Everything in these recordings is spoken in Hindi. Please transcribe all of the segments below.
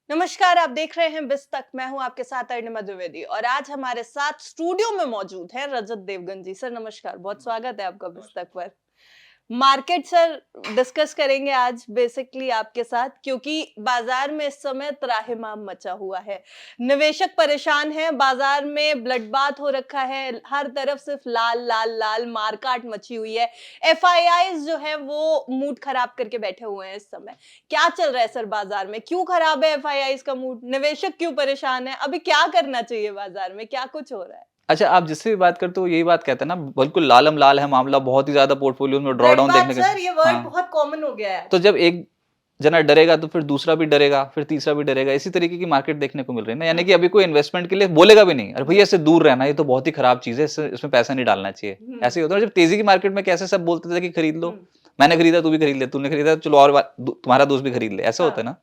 नमस्कार, आप देख रहे हैं बिस तक। मैं हूं आपके साथ अरुणिमा द्विवेदी और आज हमारे साथ स्टूडियो में मौजूद है रजत देवगन जी। सर नमस्कार, बहुत स्वागत है आपका बिस तक पर। मार्केट सर डिस्कस करेंगे आज बेसिकली आपके साथ, क्योंकि बाजार में इस समय त्राहिमाम मचा हुआ है। निवेशक परेशान हैं, बाजार में ब्लडबाथ हो रखा है, हर तरफ सिर्फ लाल लाल लाल मारकाट मची हुई है। एफआईआईज जो है वो मूड खराब करके बैठे हुए हैं इस समय। क्या चल रहा है सर बाजार में? क्यों खराब है एफआईआईज का मूड? निवेशक क्यों परेशान है? अभी क्या करना चाहिए बाजार में? क्या कुछ हो रहा है? अच्छा, आप जिससे भी बात करते हो यही बात कहते हैं ना, बिल्कुल लालम लाल है मामला, बहुत ही ज्यादा पोर्टफोलियो में ड्रॉ डाउन देखने का। सर ये वर्ड बहुत कॉमन हो गया है। तो जब एक जना डरेगा तो फिर दूसरा भी डरेगा, फिर तीसरा भी डरेगा। इसी तरीके की मार्केट देखने को मिल रही है ना। यानी कि अभी कोई इन्वेस्टमेंट के लिए बोलेगा भी नहीं, अरे भैया इससे दूर रहना, ये तो बहुत ही खराब चीज है, इसमें पैसा नहीं डालना चाहिए। ऐसे ही होता है। जब तेजी की मार्केट में कैसे सब बोलते थे कि खरीद लो, मैंने खरीदा तू भी खरीद ले, तूने खरीदा चलो और तुम्हारा दोस्त भी खरीद ले, ऐसा होता है ना।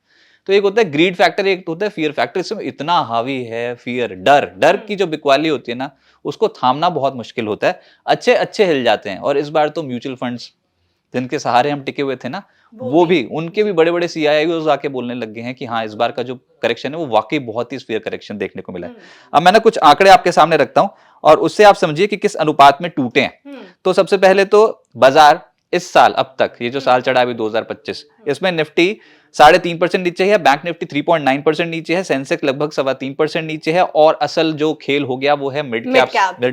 तो एक होता है ग्रीड फैक्टर, एक होता है फियर फैक्टर। इसमें इतना हावी है फियर, डर की जो बिकवाली होती है ना, उसको थामना बहुत मुश्किल होता है। अच्छे अच्छे हिल जाते हैं। और इस बार तो म्यूचुअल फंड्स जिनके सहारे हम टिके हुए थे ना, वो भी उनके भी बड़े बड़े CIOs आके बोलने लग गए हैं कि हाँ, इस बार का जो करेक्शन है वो वाकई बहुत ही स्फीयर करेक्शन देखने को मिला है। अब मैं ना कुछ आंकड़े आपके सामने रखता हूं और उससे आप समझिए कि किस अनुपात में टूटे हैं। तो सबसे पहले तो बाजार इस साल अब तक, ये जो साल चढ़ा है अभी 2025, इसमें निफ्टी 3.5% नीचे है, बैंक निफ्टी 3.9% नीचे है, सेंसेक्स लगभग 3.25% नीचे है। और असल जो खेल हो गया वो है मिड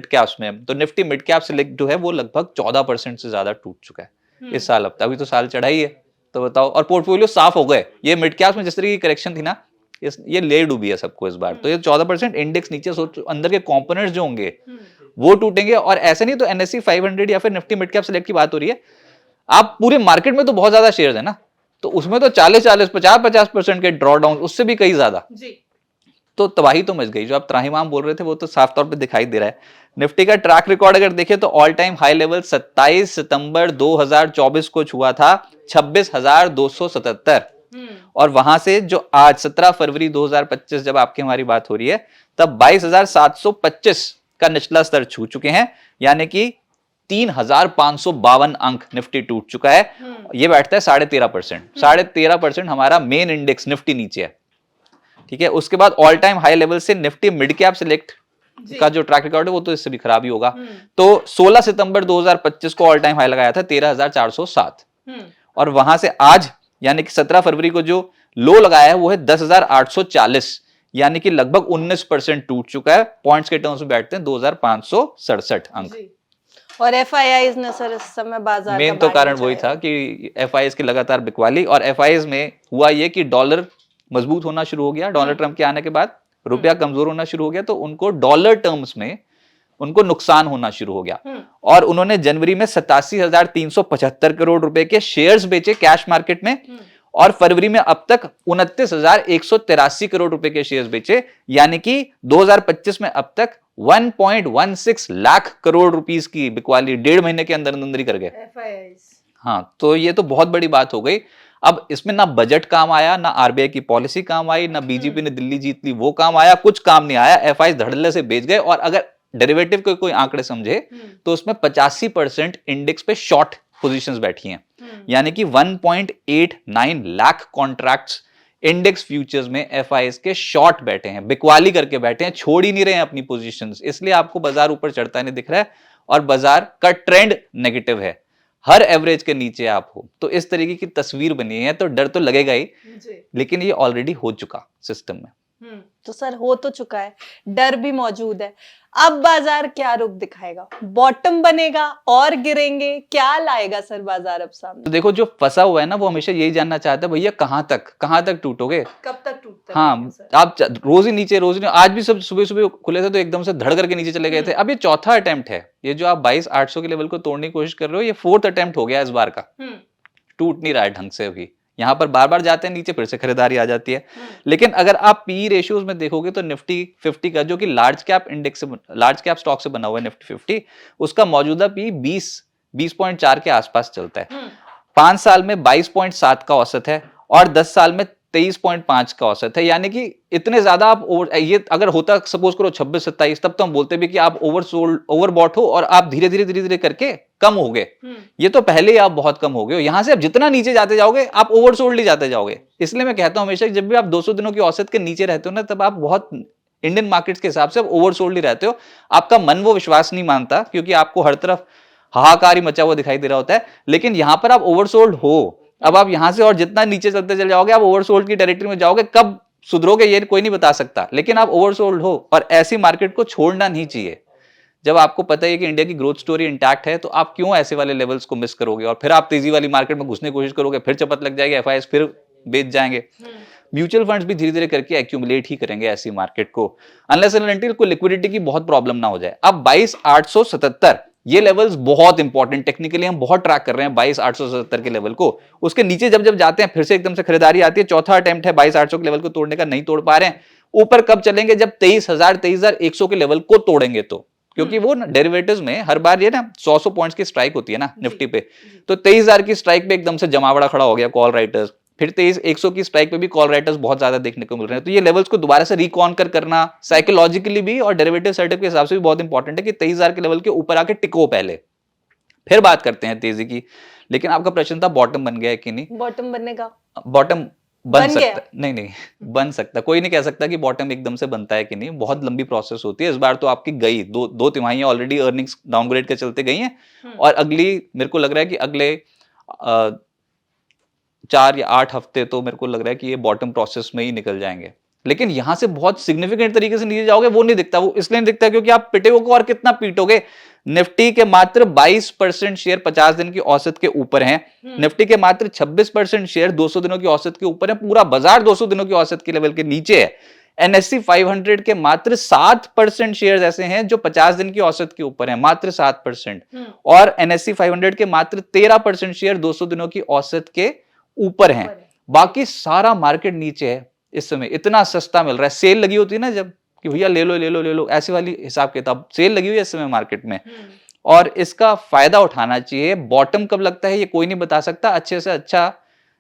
कैप्स में। तो निफ्टी मिड कैप सेलेक्ट जो है वो लगभग 14% से ज्यादा टूट चुका है इस साल। अब अभी तो साल चढ़ा ही है, तो बताओ। और पोर्टफोलियो साफ हो गए। ये मिड कैप्स में जिस तरह की करेक्शन थी ना, ये ले डूबी है सबको इस बार। तो ये 14% इंडेक्स नीचे, सोचो अंदर के कंपोनेंट्स जो होंगे वो टूटेंगे। और ऐसे नहीं तो NSE 500 या फिर निफ्टी मिड कैप सेलेक्ट की बात हो रही है, आप पूरे मार्केट में तो बहुत ज्यादा शेयर है ना, तो उसमें तो 40-40, 50-50% के ड्रॉ डाउन, उससे भी कई ज्यादा। तो तबाही तो मच गई। जो आप त्राहिमाम बोल रहे थे वो तो साफ तौर पे दिखाई दे रहा है। निफ्टी का ट्रैक रिकॉर्ड अगर देखें तो ऑल टाइम हाई लेवल 27 सितंबर 2024 को छुआ था 26,277। और वहां से जो आज 17 फरवरी 2025 जब आपकी हमारी बात हो रही है, तब 22,725 का निचला स्तर छू चुके हैं। यानी कि 3,552 अंक निफ्टी टूट चुका है। ये बैठता है 13.5%। 13.5% हमारा मेन इंडेक्स निफ्टी नीचे है। ठीक है। उसके बाद ऑल टाइम हाई लेवल से निफ्टी मिड कैप सेलेक्ट का जो ट्रैक रिकॉर्ड है वो तो इससे भी खराब ही होगा। तो 16 सितंबर 2025 को ऑल टाइम हाई लगाया था 13,407। और वहां से आज यानी कि 17 फरवरी को जो लो लगाया है वो है 10,840, यानी कि लगभग 19% टूट चुका है। पॉइंट्स के टर्म्स में बैठते हैं 2,567 अंक। और एफआईआईज ने सर इस समय बाजार मेन तो कारण वही था कि एफआईआईज की लगातार बिकवाली। और एफआईआईज में हुआ ये कि डॉलर मजबूत होना शुरू हो गया। डोनाल्ड ट्रंप के आने के बाद रुपया कमजोर होना शुरू हो गया, तो उनको डॉलर टर्म्स में उनको नुकसान होना शुरू हो गया। और उन्होंने जनवरी में 87,375 करोड़ रुपए के शेयर्स बेचे कैश मार्केट में। और फरवरी में अब तक 29,183 करोड़ रुपए के शेयर्स बेचे। यानी कि 2025 में अब तक 1.16 लाख करोड़ रुपीस की बिकवाली 1.5 महीने के अंदर अंदर ही कर गए। हाँ, तो ये तो बहुत बड़ी बात हो गई। अब इसमें ना बजट काम आया, ना RBI की पॉलिसी काम आई, ना बीजेपी ने दिल्ली जीत ली वो काम आया, कुछ काम नहीं आया। एफआई धड़ल्ले से बेच गए। और अगर डेरिवेटिव के कोई आंकड़े समझे तो उसमें 85% इंडेक्स पे शॉर्ट पोजीशंस बैठी हैं। यानी कि 1.89 लाख कॉन्ट्रैक्ट्स इंडेक्स फ्यूचर्स में एफआईएस के शॉर्ट बैठे हैं, बिकवाली करके बैठे हैं, छोड़ ही नहीं रहे हैं अपनी पोजीशंस। इसलिए आपको बाजार ऊपर चढ़ता नहीं दिख रहा है और बाजार का ट्रेंड नेगेटिव है। हर एवरेज के नीचे आप हो, तो इस तरीके की तस्वीर बनी है। तो डर तो लगेगा ही, लेकिन ये ऑलरेडी हो चुका सिस्टम में। तो सर हो तो चुका है, डर भी मौजूद है। अब बाजार क्या रुख दिखाएगा? बॉटम बनेगा और गिरेंगे? क्या लाएगा सर बाजार अब सामने? तो देखो, जो फंसा हुआ है ना वो हमेशा यही जानना चाहता है, भैया कहां तक टूटोगे, कब तक टूटता है? हाँ, आप रोज ही नीचे। आज भी सब सुबह सुबह खुले थे तो एकदम से धड़ करके नीचे चले गए थे। अब ये चौथा अटेम्प्ट है। ये जो आप 22,800 के लेवल को तोड़ने की कोशिश कर रहे हो, ये 4th अटेम्प्ट हो गया इस बार का। टूट नहीं रहा है ढंग से अभी। यहां पर बार बार जाते हैं नीचे, फिर से खरीदारी आ जाती है। लेकिन अगर आप पी रेशियोज में देखोगे तो निफ्टी 50 का, जो कि लार्ज कैप इंडेक्स से, लार्ज कैप स्टॉक से बना हुआ है निफ्टी 50, उसका मौजूदा पी 20.4 के आसपास चलता है। 5 साल में 22.7 का औसत है और 10 साल में 23.5 का औसत है। यानी कि इतने ज्यादा आप ये अगर होता सपोज करो 26-27, तब तो हम बोलते भी कि आप ओवरबॉट हो और आप धीरे धीरे करके कम हो गए, ये तो पहले ही आप बहुत कम हो गए हो। यहां से आप जितना नीचे जाते जाओगे आप ओवरसोल्ड ही जाते जाओगे। इसलिए मैं कहता हूं हमेशा जब भी आप 200 दिनों की औसत के नीचे रहते हो ना, तब आप बहुत इंडियन मार्केट्स के हिसाब से आप ओवरसोल्ड ही रहते हो। आपका मन वो विश्वास नहीं मानता, क्योंकि आपको हर तरफ हाहाकार ही मचा हुआ दिखाई दे रहा होता है। लेकिन यहां पर आप ओवरसोल्ड हो, अब आप यहां से और जितना नीचे चलते चले जाओगे आप ओवरसोल्ड की टेरिटरी में जाओगे। कब सुधरोगे ये कोई नहीं बता सकता, लेकिन आप ओवरसोल्ड हो। और ऐसी मार्केट को छोड़ना नहीं चाहिए। जब आपको पता है कि इंडिया की ग्रोथ स्टोरी इंटैक्ट है, तो आप क्यों ऐसे वाले लेवल्स को मिस करोगे और फिर आप तेजी वाली मार्केट में घुसने की कोशिश करोगे, फिर चपत लग जाएगी, एफआईएस फिर बेच जाएंगे। म्यूचुअल फंड्स भी धीरे धीरे करके एक्यूमुलेट ही करेंगे ऐसी मार्केट को, अनलेस एंड अनटिल कोई लिक्विडिटी की बहुत प्रॉब्लम ना हो जाए। अब 22,877 ये लेवल्स बहुत इंपॉर्टेंट, टेक्निकली हम बहुत ट्रैक कर रहे हैं 22,877 के लेवल को। उसके नीचे जब जब जाते हैं फिर से एकदम से खरीदारी आती है। चौथा अटेम्प्ट है 22,800 के लेवल को तोड़ने का, नहीं तोड़ पा रहे हैं। ऊपर कब चलेंगे? जब 23,100 के लेवल को तोड़ेंगे तो, क्योंकि वो ना डेरिवेटिव्स में हर बार ये ना 100 पॉइंट्स की स्ट्राइक होती है ना निफ्टी पे, तो 23,000 की स्ट्राइक पे एकदम से जमावड़ा खड़ा हो गया कॉल राइटर्स। फिर 23,100 की स्ट्राइक पे भी कॉल राइटर्स बहुत ज्यादा देखने को मिल रहे हैं। तो ये लेवल्स को दोबारा से रिकॉन्कर करना साइकोलॉजिकली भी और डेरिवेटिव सेटअप के हिसाब से भी बहुत इंपॉर्टेंट है कि 23,000 के लेवल के ऊपर आके टिको पहले, फिर बात करते हैं तेजी की। लेकिन आपका प्रश्न था बॉटम बन गया है कि नहीं? बॉटम बनने का, बॉटम बन सकता गया? नहीं, बन सकता। कोई नहीं कह सकता कि बॉटम एकदम से बनता है कि नहीं, बहुत लंबी प्रोसेस होती है। इस बार तो आपकी गई दो तिमाहियां ऑलरेडी अर्निंग्स डाउनग्रेड के चलते गई हैं, और अगली मेरे को लग रहा है कि अगले 4 या 8 हफ्ते तो मेरे को लग रहा है कि ये बॉटम प्रोसेस में ही निकल जाएंगे। लेकिन यहां से बहुत सिग्निफिकेंट तरीके से नीचे जाओगे वो नहीं दिखता। वो इसलिए नहीं दिखता क्योंकि आप पिटे को और कितना पीटोगे। निफ्टी के मात्र 22% शेयर 50 दिन की औसत के ऊपर हैं। निफ्टी के मात्र 26% शेयर 200 दिनों की औसत के ऊपर है। पूरा बाजार 200 दिनों की औसत के लेवल के नीचे है। एनएससी 500 के मात्र 7% शेयर ऐसे हैं जो 50 दिन की औसत के ऊपर है, मात्र 7%। और एनएससी 500 के मात्र 13% शेयर 200 दिनों की औसत के ऊपर हैं। बाकी सारा मार्केट नीचे है। इस समय इतना सस्ता मिल रहा है। सेल लगी होती है ना जब, कि भैया ले लो ले लो ले लो, ऐसे वाली हिसाब किताब सेल लगी हुई है इस समय मार्केट में, और इसका फायदा उठाना चाहिए। बॉटम कब लगता है ये कोई नहीं बता सकता। अच्छे से अच्छा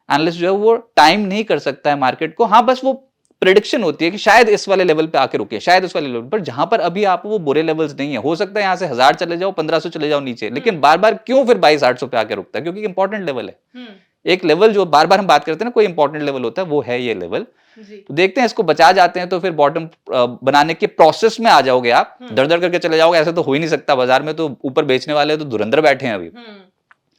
एनालिस्ट जो है वो टाइम नहीं कर सकता है मार्केट को। हाँ, बस वो प्रेडिक्शन होती है कि शायद इस वाले लेवल पे आके रुके, शायद उस वाले लेवल पर, जहां पर अभी आप वो बुरे लेवल्स नहीं है। हो सकता है यहां से 1000 चले जाओ, 1500 चले जाओ नीचे, लेकिन बार बार क्यों फिर 22,800 पे आके रुकता है? क्योंकि इंपॉर्टेंट लेवल है। एक लेवल जो बार बार हम बात करते हैं ना, कोई इंपॉर्टेंट लेवल होता है, वो है ये लेवल। तो देखते हैं इसको बचा जाते हैं तो फिर बॉटम बनाने के प्रोसेस में आ जाओगे आप, दर दर करके चले जाओगे। ऐसा तो हो ही नहीं सकता, बाजार में तो ऊपर बेचने वाले तो धुरंधर बैठे हैं अभी।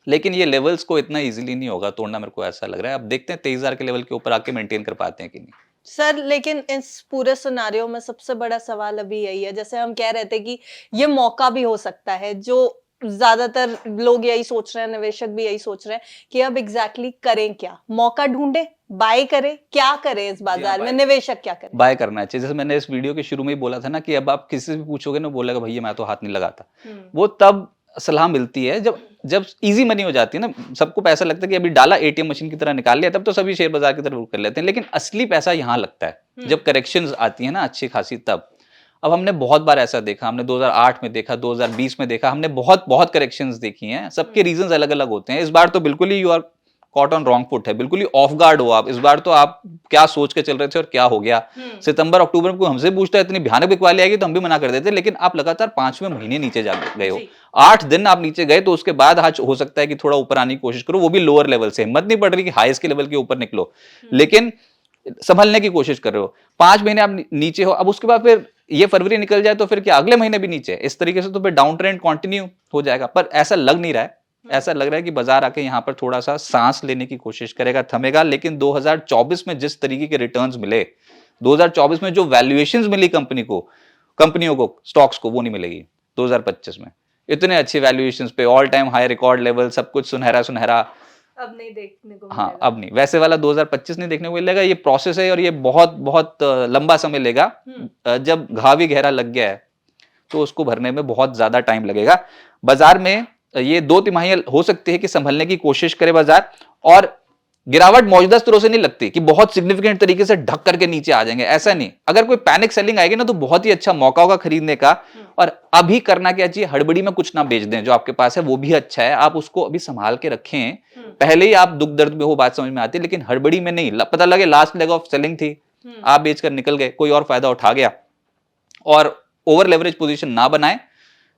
लेकिन ये लेवल्स को इतना इजीली नहीं होगा तोड़ना, मेरे को ऐसा लग रहा है। अब देखते हैं 23,000 के लेवल के ऊपर आके मेंटेन कर पाते हैं कि नहीं। सर, लेकिन इस पूरे सिनारियो में सबसे बड़ा सवाल अभी यही है, जैसे हम कह रहे थे कि ये मौका भी हो सकता है, जो ज्यादातर लोग यही सोच रहे हैं, निवेशक भी यही सोच रहे हैं कि अब एग्जैक्टली करें क्या? मौका ढूंढे, बाय करें, क्या करें इस बाजार में? निवेशक क्या करें? बाय करना चाहिए। जैसे मैंने इस वीडियो के शुरू में ही बोला था ना कि अब आप किसी से भी पूछोगे ना, बोलेगा भैया मैं तो हाथ नहीं लगाता। वो तब सलाह मिलती है जब इजी मनी हो जाती है ना। सबको पैसा लगता है कि अभी डाला एटीएम मशीन की तरह निकाल लिया, तब तो सभी शेयर बाजार की तरफ रुख कर लेते हैं। लेकिन असली पैसा यहाँ लगता है जब करेक्शंस आती है ना अच्छी खासी, तब। अब हमने बहुत बार ऐसा देखा, हमने 2008 में देखा, 2020 में देखा, हमने बहुत बहुत करेक्शंस देखी हैं। सबके रीजंस अलग अलग होते हैं। इस बार तो बिल्कुल ही you are caught on wrong foot है, बिल्कुल ही ऑफ गार्ड हो आप। इस बार तो आप क्या सोच के चल रहे थे और क्या हो गया। सितंबर अक्टूबर में कोई हमसे पूछता है इतनी भयानक बिकवाली आएगी तो हम भी मना कर देते, लेकिन आप लगातार 5वें महीने नीचे जा गए हो। 8 दिन आप नीचे गए, तो उसके बाद आज हो सकता है कि थोड़ा ऊपर आने की कोशिश करो, वो भी लोअर लेवल से। हिम्मत नहीं पड़ रही कि हाईएस्ट के लेवल के ऊपर निकलो, लेकिन संभलने की कोशिश कर रहे हो। 5 महीने आप नीचे हो। अब उसके बाद फिर ये फरवरी निकल जाए तो फिर क्या अगले महीने भी नीचे? इस तरीके से तो फिर डाउन ट्रेंड कंटिन्यू हो जाएगा। पर ऐसा लग नहीं रहा है। ऐसा लग रहा है कि बाजार आके यहाँ पर थोड़ा सा सांस लेने की कोशिश करेगा, थमेगा। लेकिन 2024 में जिस तरीके के रिटर्न्स मिले, 2024 में जो वैल्यूएशंस मिली कंपनियों को, स्टॉक्स को, वो नहीं मिलेगी 2025 में। इतने अच्छे वैल्यूएशंस पे, all time high record level, सब कुछ सुनहरा सुनहरा अब नहीं देखने को हाँ, अब नहीं, वैसे वाला 2025 नहीं देखने को मिलेगा। ये प्रोसेस है और ये बहुत बहुत लंबा समय लेगा। जब घाव ही गहरा लग गया है तो उसको भरने में बहुत ज्यादा टाइम लगेगा। बाजार में ये 2 तिमाहियां हो सकती है कि संभलने की कोशिश करे बाजार, और गिरावट मौजूदा स्तरों से नहीं लगती कि बहुत सिग्निफिकेंट तरीके से ढक करके नीचे आ जाएंगे, ऐसा नहीं। अगर कोई पैनिक सेलिंग आएगी ना तो बहुत ही अच्छा मौका होगा खरीदने का। और अभी करना क्या चाहिए? हड़बड़ी में कुछ ना बेच दें, जो आपके पास है वो भी अच्छा है, आप उसको अभी संभाल के रखें। पहले ही आप दुख दर्द में हो, बात समझ में आती है, लेकिन हड़बड़ी में नहीं। पता लगे लास्ट लेग ऑफ सेलिंग थी, आप बेचकर निकल गए, कोई और फायदा उठा गया। और ओवर लेवरेज पोजीशन ना बनाए,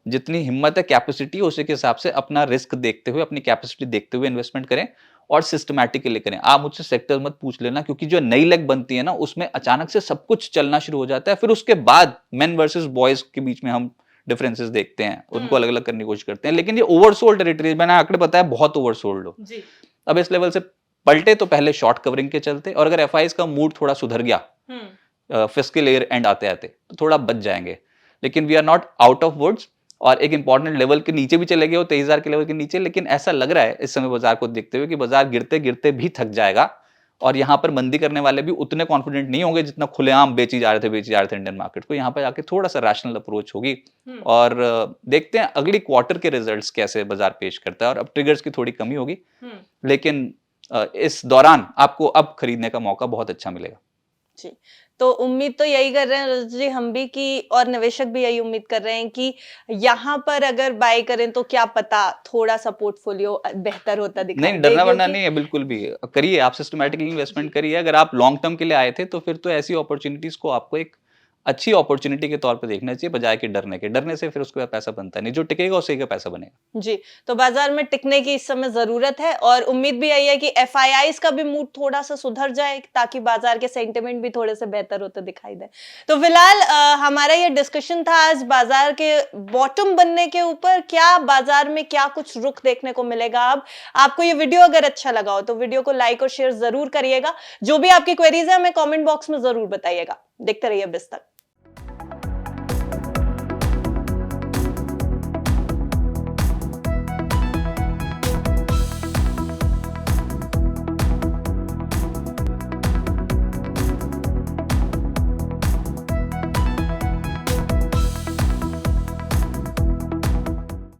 जितनी हिम्मत है, कैपेसिटी है, उसी के हिसाब से अपना रिस्क देखते हुए, अपनी कैपेसिटी देखते हुए इन्वेस्टमेंट करें और सिस्टमैटिकली करें। आप मुझसे सेक्टर मत पूछ लेना, क्योंकि जो नई लेग बनती है ना, उसमें अचानक से सब कुछ चलना शुरू हो जाता है। फिर उसके बाद मेन वर्सेस बॉयज के बीच में हम डिफरेंसेस देखते हैं, उनको अलग अलग करने की कोशिश करते हैं। लेकिन ये ओवरसोल्ड टेरिटरी, मैंने आंकड़े बताया, बहुत ओवरसोल्ड हो। अब इस लेवल से पलटे तो पहले शॉर्ट कवरिंग के चलते, और अगर एफआईज का मूड थोड़ा सुधर गया फिस्कल ईयर एंड आते आते, तो थोड़ा बच जाएंगे। लेकिन we are not out of woods, और एक इंपॉर्टेंट लेवल के नीचे भी चले गए हो, 23,000 के लेवल के नीचे। लेकिन ऐसा लग रहा है इस समय बाजार को देखते हुए कि बाजार गिरते गिरते भी थक जाएगा, और यहाँ पर मंदी करने वाले भी उतने कॉन्फिडेंट नहीं होंगे जितना खुलेआम बेची जा रहे थे इंडियन मार्केट को। यहाँ पर जाके थोड़ा सा रैशनल अप्रोच होगी, और देखते हैं अगली क्वार्टर के रिजल्ट्स कैसे बाजार पेश करता है। और अब ट्रिगर्स की थोड़ी कमी होगी, लेकिन इस दौरान आपको अब खरीदने का मौका बहुत अच्छा मिलेगा। जी, तो उम्मीद तो यही कर रहे हैं रजत जी, हम भी, कि और निवेशक भी यही उम्मीद कर रहे हैं कि यहाँ पर अगर बाय करें तो क्या पता थोड़ा सा पोर्टफोलियो बेहतर होता दिखाई नहीं, दे, डरना वरना क्योंकि नहीं है, बिल्कुल भी करिए। आप सिस्टमैटिकली इन्वेस्टमेंट करिए। अगर आप लॉन्ग टर्म के लिए आए थे, तो फिर तो ऐसी अपॉर्चुनिटीज को आपको एक अच्छी अपॉर्चुनिटी के तौर पे देखना चाहिए, बजाय कि डरने के। डरने से फिर उसके बाद पैसा बनता नहीं, जो टिकेगा उसी का पैसा बनेगा। जी, तो बाजार में टिकने की इस समय जरूरत है, और उम्मीद भी यही है कि एफआईआईज का भी मूड थोड़ा सा सुधर जाए, ताकि बाजार के सेंटिमेंट भी थोड़े से बेहतर होते दिखाई दे। तो फिलहाल हमारा ये डिस्कशन था आज बाजार के बॉटम बनने के ऊपर। क्या बाजार में क्या कुछ रुख देखने को मिलेगा अब। आपको ये वीडियो अगर अच्छा लगा हो तो वीडियो को लाइक और शेयर जरूर करिएगा। जो भी आपकी क्वेरीज है हमें कॉमेंट बॉक्स में जरूर बताइएगा। देखते रहिए बिज़ तक।